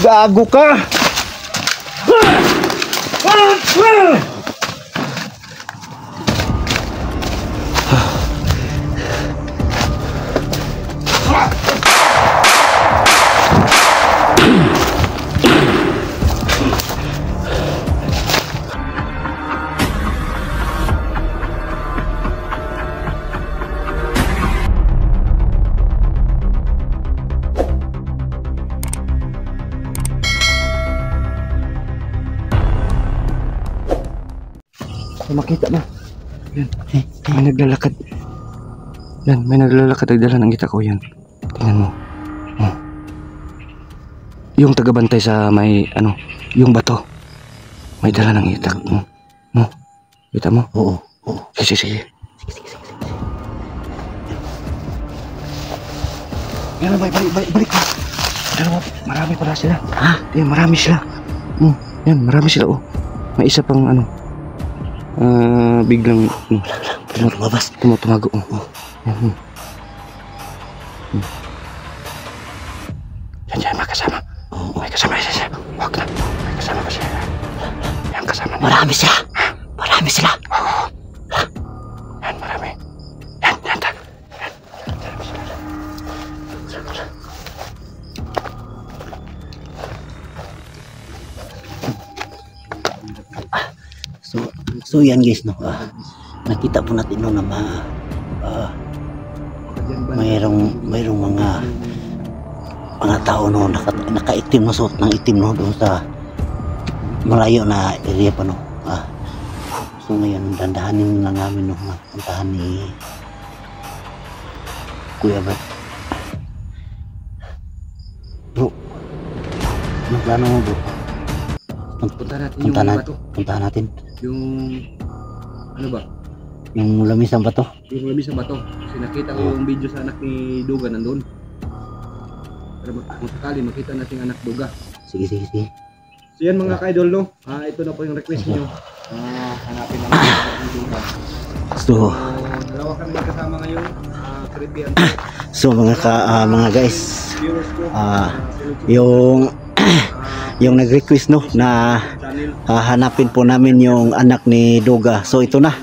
Gago ka! Makita mo. Yan. May naglalakad. Yan, may naglalakad. Nagdala ng kita ko yan. Tingnan mo. Oh. Yung tagabantay sa may, ano, yung bato. May dala ng itak. No? Kita mo? Oo. Sige. Sige. Yan, balik ka. Dalawa, marami pala sila. Ha? Yan, marami sila. Yan, marami sila. Oh. May isa pang, ano, biglang tumutumago. Yan, makasama. May kasama siya. Huwag na. May kasama pa siya. Yan, kasama niya. Marami sila. Oo. Yan, marami. Yan. So yan guys, no, nakita po natin no na mayroong mga tao no nakaitim na suot ng itim no doon sa malayo na area pa no. So ngayon dandahanin na namin no puntahan ni Kuya Bert. Bro, ano plano mo bro? Puntahan natin yung ano ba? Yung lamis ng bato. Yung lamis ng bato. Kasi nakita ko yung video sa anak ni Duga nandun. Para kung sakali makita natin anak Duga. Sige. So yan mga ka-idol no. Ito na po yung request niyo. Hanapin namin ang Duga. So dalawa kami kasama ngayon. Creepy and mga guys, yung nag-request no na hanapin po namin yung anak ni Duga. So ito na.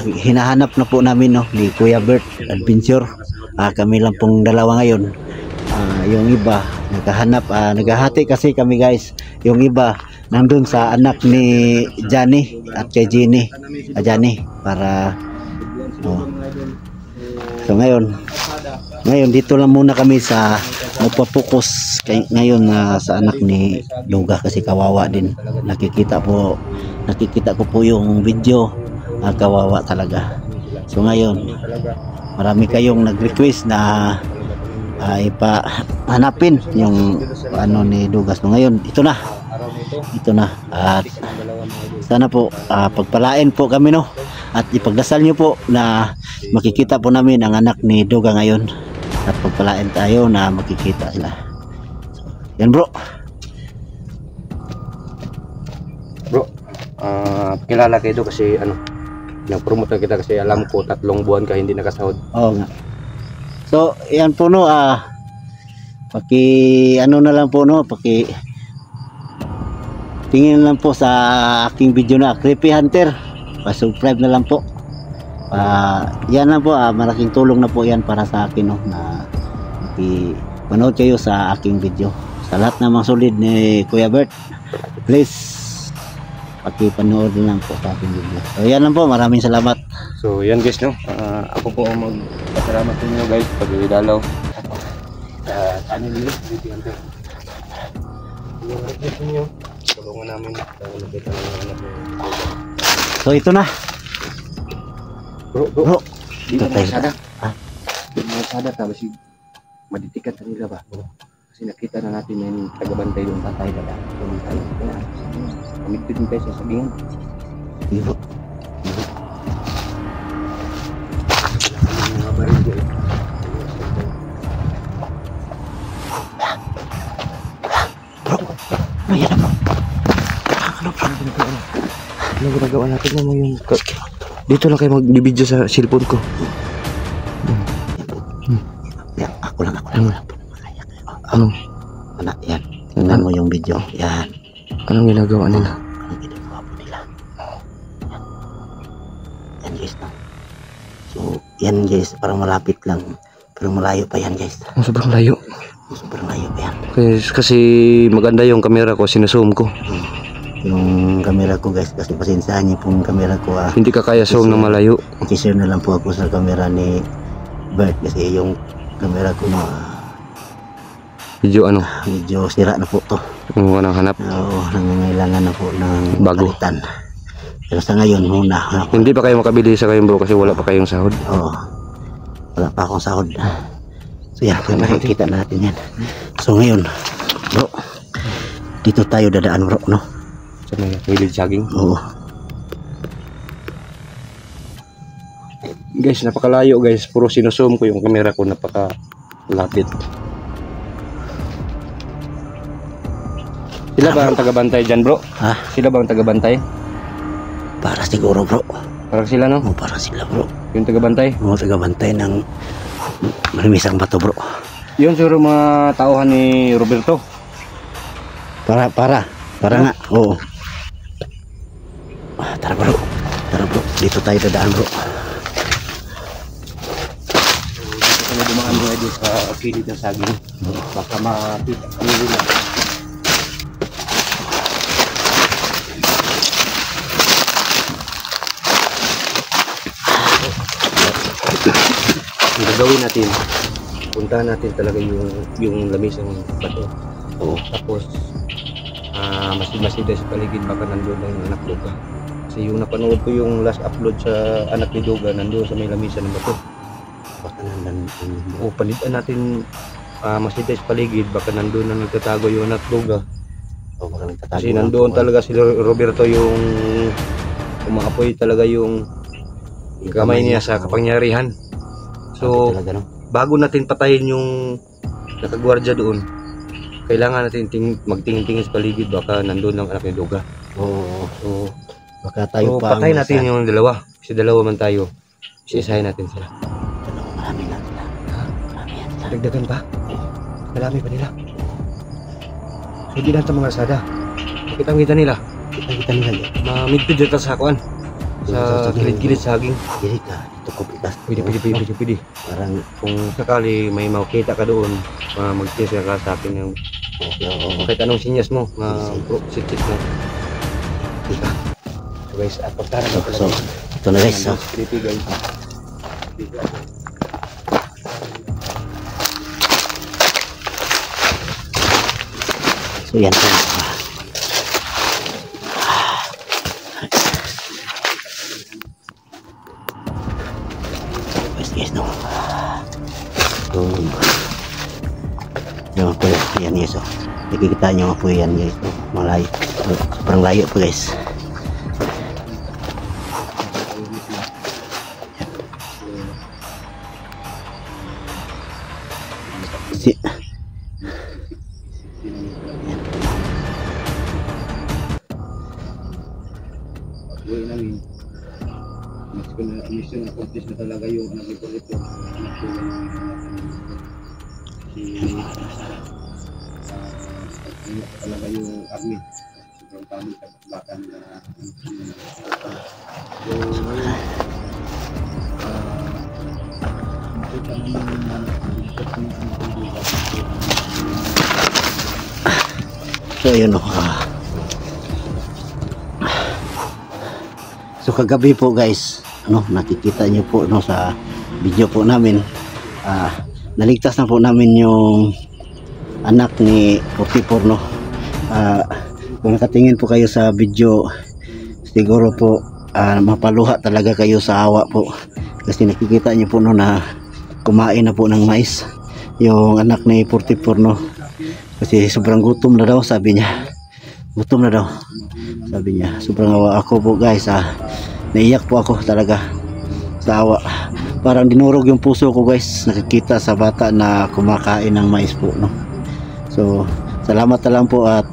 Hinahanap na po namin no ni Kuya Bert Adventure. Kami lang pong dalawa ngayon. Yung iba naghahanap, naghahati kasi kami guys. Yung iba nandun sa anak ni Johnny at kay Jenny. Johnny para so ngayon dito lang muna kami sa magpapokus ngayon sa anak ni Duga kasi kawawa din. Nakikita ko po yung video, kawawa talaga. So ngayon marami kayong nag-request na ipahanapin yung ano ni Duga. So ngayon ito na at sana po pagpalain po kami no at ipagdasal nyo po na makikita po namin ang anak ni Duga ngayon at pagpalain tayo na makikita sila. So, yan bro, kilala kayo kasi ano, nag-promote na kita kasi alam ko 3 buwan ka hindi nakasahod. Oo nga. So yan po no, ano na lang po no, tingin lang po sa aking video na Creepy Hunter, pa-subscribe na lang po. Yan lang po, malaking tulong na po yan para sa akin no, na manood kayo sa aking video. Sa lahat ng mga solid ni Kuya Bert, please pakipanood lang po sa aking video. So yan lang po, maraming salamat. So yan guys no, ako po ang magpasalamat sa inyo guys pag idalaw channel nyo Creepy Hunter. Yung request nyo tulungan namin para nakita ng anak mo. So ito na bro, di ba masada? Masada tapos maditikat na nila ba? Kasi nakita na natin na yung tagabantay yung tatay na tulong tayo. Pamigpit mo tayo sa sabihin. Bro, mga baril dyan. ayan na bro. Ano ginagawa natin mo yung Dito lang kayo magbibideo sa cellphone ko. Yan, ako lang po makaya. Anong Yan, tingnan mo yung video. Yan, anong ginagawa nila? anong ginagawa po nila. Yan guys, no? So, yan guys, parang malapit lang. Pero malayo pa yan guys. Sobrang layo. Sobrang layo pa yan. Kasi maganda yung camera ko, sinuzoom ko. Yung camera ko guys, kasi pasensyahan niyo pong camera ko. Hindi ka kaya zoom ng malayo. I-share na lang po ako sa camera ni Bert kasi yung camera ko na Video ano? medyo sira na po to. Kung anong hanap. Oo, nangangailangan na po ng Bago. palitan. Pero sa ngayon muna. Hindi pa kayo makabili sa kayong bro kasi wala pa kayong sahod. Oo. Wala pa akong sahod. So yan, makikita natin yan. So ngayon, bro, dito tayo dadaan bro, no? Sa may village jogging. Oo. Guys, napakalayo guys. Puro sinuzoom ko yung camera ko, napakalapit. Sila ba ang tagabantay dyan bro? Ha? Sila ba ang tagabantay? Para siguro bro. Parang sila no? Oo, para sila bro. Yung tagabantay? Oo, tagabantay ng malimisang bato bro. Yun siguro mga tauhan ni Roberto. Para nga. Oo. Tara bro. Tara bro. Dito tayo dadaan bro. Dito kami dumaan bro dito sa kilid ng saging. Baka makita kami nila. Ang gagawin natin, puntahan natin talaga yung lamisang bato. Oo. Tapos masid-masid sa paligid baka nandun ang anak Duga. Kasi yung napanood ko yung last upload sa anak ni Duga, nandun sa may lamisan ng bato. Baka nandun. O palitan natin masid sa paligid baka nandun na nagtatago yung anak Duga. Oo, baka nagtatago. Kasi nandun talaga si Roberto yung umaapoy talaga yung kamay niya sa kapangyarihan. So, talaga, no? bago natin patayin yung nakagwardya doon, kailangan natin magtingin-tingin sa paligid baka nandun ang anak ni Duga. Oo. So, Baka tayo pa. patayin natin yung dalawa. Kasi dalawa man tayo. Isa-isahin natin sila. Marami na sila. Marami yan sila. Dagdagan pa? Marami pa nila. So, di lang sa mga asada. Kita-kita nila. Kita nila yan. Mamigpid dito sa kuan. Sa kilid-kilid saging. Dili ka. Dito ko pitas. Pwede. Parang Kung sakali may makita ka doon, mag-share ka sa akin yung kahit anong sinyas mo, sit-sit mo. Ika. So guys, at pagkara ka So, ito na guys. So, creepy guys. so yan po. Guys, no. So, yan po yan guys. So, nakikita nyo nga po yan guys. No? Malayo. Sobrang layo po guys. Gawin namin. Mas ko na mission accomplished na talaga yung anak ni Roberto. Anak ko yung anak talaga yung army. Sobrang kami sa bakbakan na so ngayon makita naman So yun o. So kagabi po guys, nakikita nyo po sa video po namin, naligtas na po namin yung anak ni 44 no. Kung nakatingin po kayo sa video, siguro po mapaluha talaga kayo sa awa po, kasi nakikita nyo po na kumain na po ng mais yung anak ni 44 no. Kasi sobrang gutom na daw, sabi niya. Gutom na daw, sabi niya. Sobrang awa ako po guys. Naiyak po ako talaga sa awa. Parang dinurog yung puso ko guys, nakikita sa bata na kumakain ng mais po no. So salamat na lang po at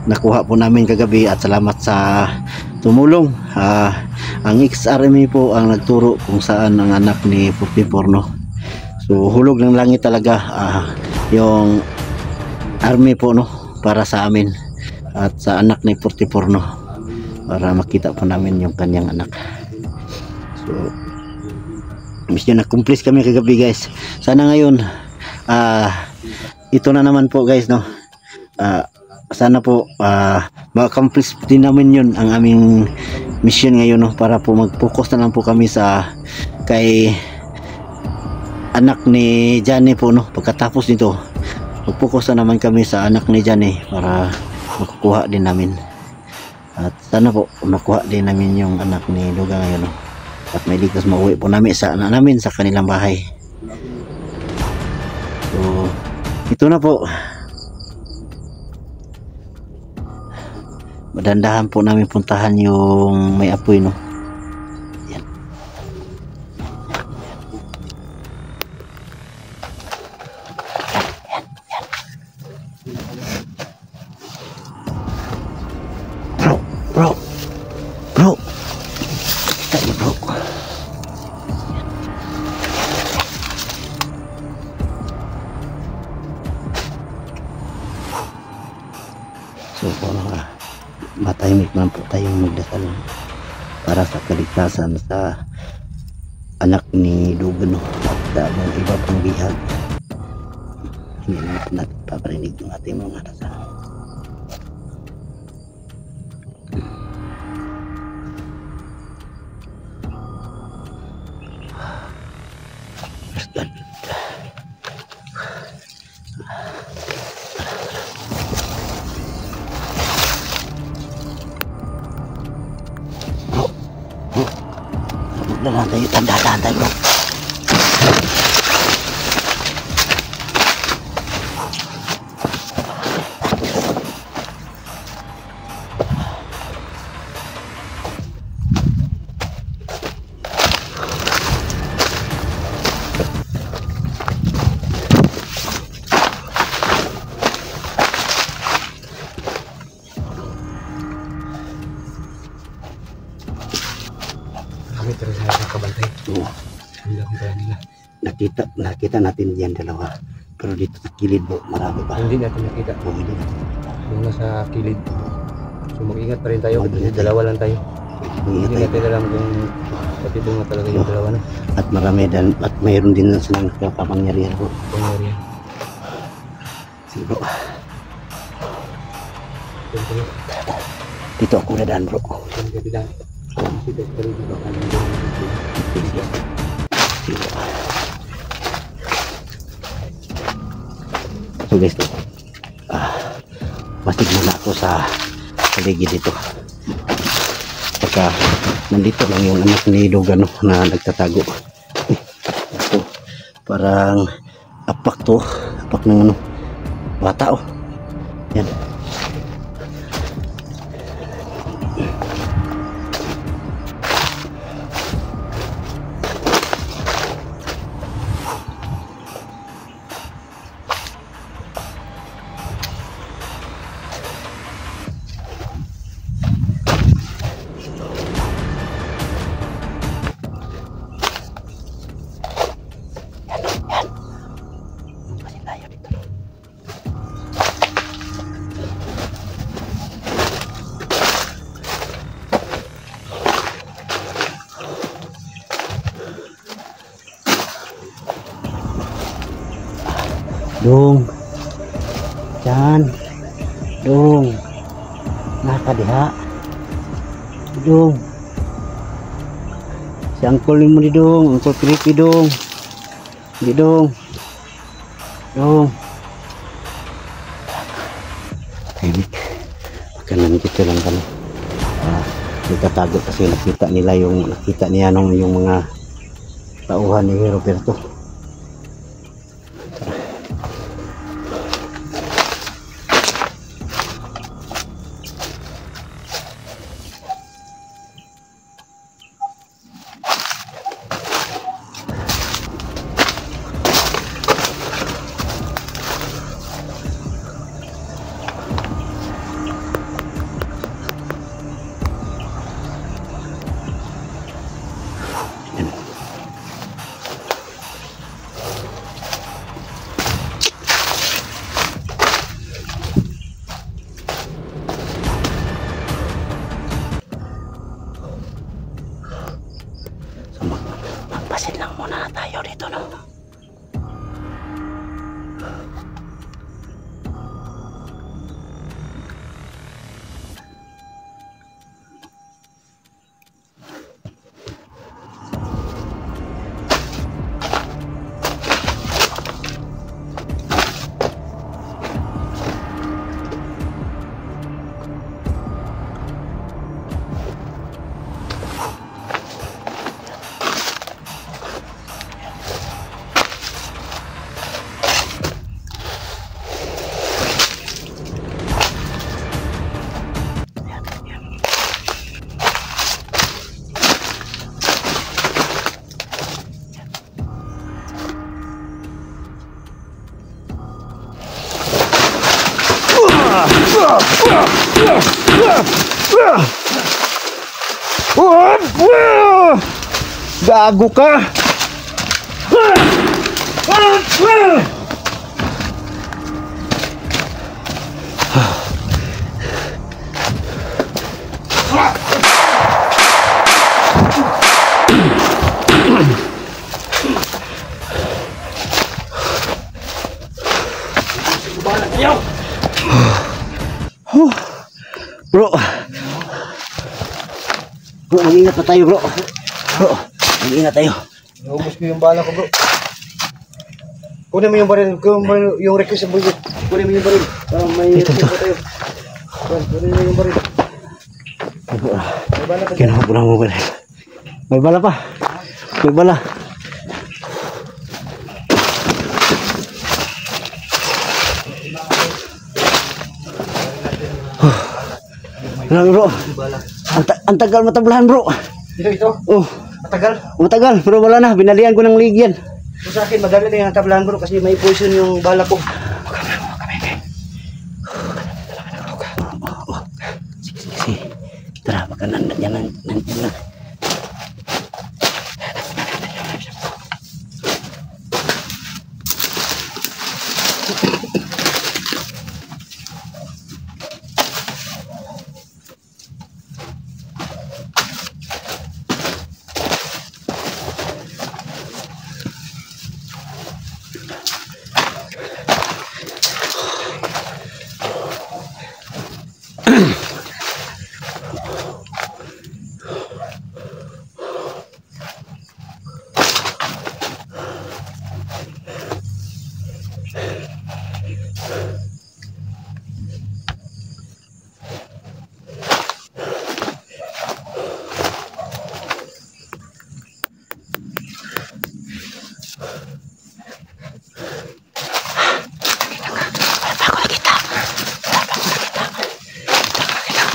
nakuha po namin kagabi, at salamat sa tumulong. ang ex-army po ang nagturo kung saan ang anak ni 44, no. So hulog ng langit talaga yung army po, no, para sa amin at sa anak ni 44, no, para makita po namin yung kanyang anak. So mission accomplished kami kagabi, guys. Sana ngayon ito na naman po, guys, no. Sana po ma-accomplish din namin yun ang aming mission ngayon, no, para po mag-focus na lang po kami sa kay anak ni Johnny po, no. Pagkatapos nito mag-focus na naman kami sa anak ni Johnny para makukuha din namin, at sana po makuha din namin yung anak ni Duga ngayon, no, at may ligtas mauwi po namin sa kanilang bahay. So ito na po, madandahan po namin puntahan yung may apoy, no. Yan. Bro. Tayo, bro. So matahimik man po tayong magdasal para sa kaligtasan sa anak ni Dugan, no, at sa mga iba pang bihag. Hindi natin paparinig ng ating mga dasal. God. Dahan tayo, tanda-dahan tayo, bro. Kami terus nakakabantay. Oo. Hindi akong kaya nila. Nakita natin yan dalawa, pero dito sa kilid, bro, marami pa. Hindi natin nakita. Oo, hindi natin nakita. Yung nasa kilid. So mag-ingat pa rin tayo. Mag-ingat Kasi dalawa lang tayo. Ingat Hindi tayo. natin alam kung pati bunga talaga yung dalawa na. At marami at mayroon din silang kapangyarihan, bro. Pangyari yan. Sige, bro. Siyempre, Dito ako dadaan, bro. yung kapitan. Dito pa rin dito. Sige, bro. So guys, masid muna ako sa paligid dito. Saka nandito lang yung anak ni Dugan, no, na nagtatago. Ito, parang apak to. Apak ng bata, oh. Yan. Dong, Chan, Dong, nakadiha, Dong, si Uncle mo di Dong, Uncle Creepy Dong, di Dong, Dong, tahimik, makanan kita lang kami, nagtatago kasi nakita niya nung yung mga tauhan ni Roberto. Gago ka! Bro. Bro, mag-ingat na tayo, bro. Bro, mag-ingat tayo. Naubos ko yung bala ko, bro. Kunin mo yung baril, yung request sa bulit. Kunin mo yung baril. Para may request pa tayo. Kunin mo yung baril. May bala pa. Kinuha ko lang mo baril. May bala pa. May bala. Ano, bro? Ang tagal matablahan, bro. Ito. Oh, Matagal. matagal. Pero wala na. Binalian ko ng ligyan. So sa akin, madali na yung tablahan, bro. Kasi may poison yung bala ko. Sige. Tara, baka nandiyan lang.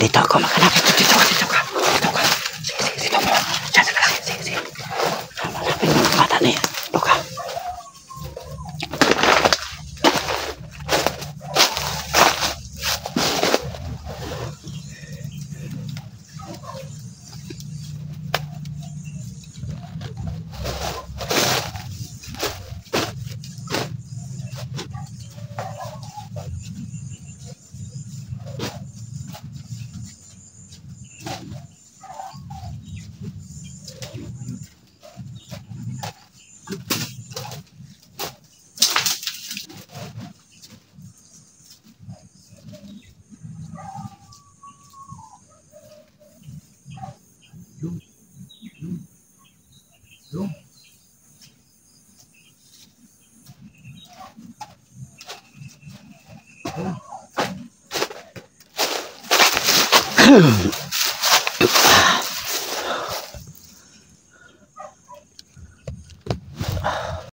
Dito ako makalapit. Dito ka. Sige. Dito mo. Diyan ka lang. Sige. Malapit ng bata na yan. Dito ka.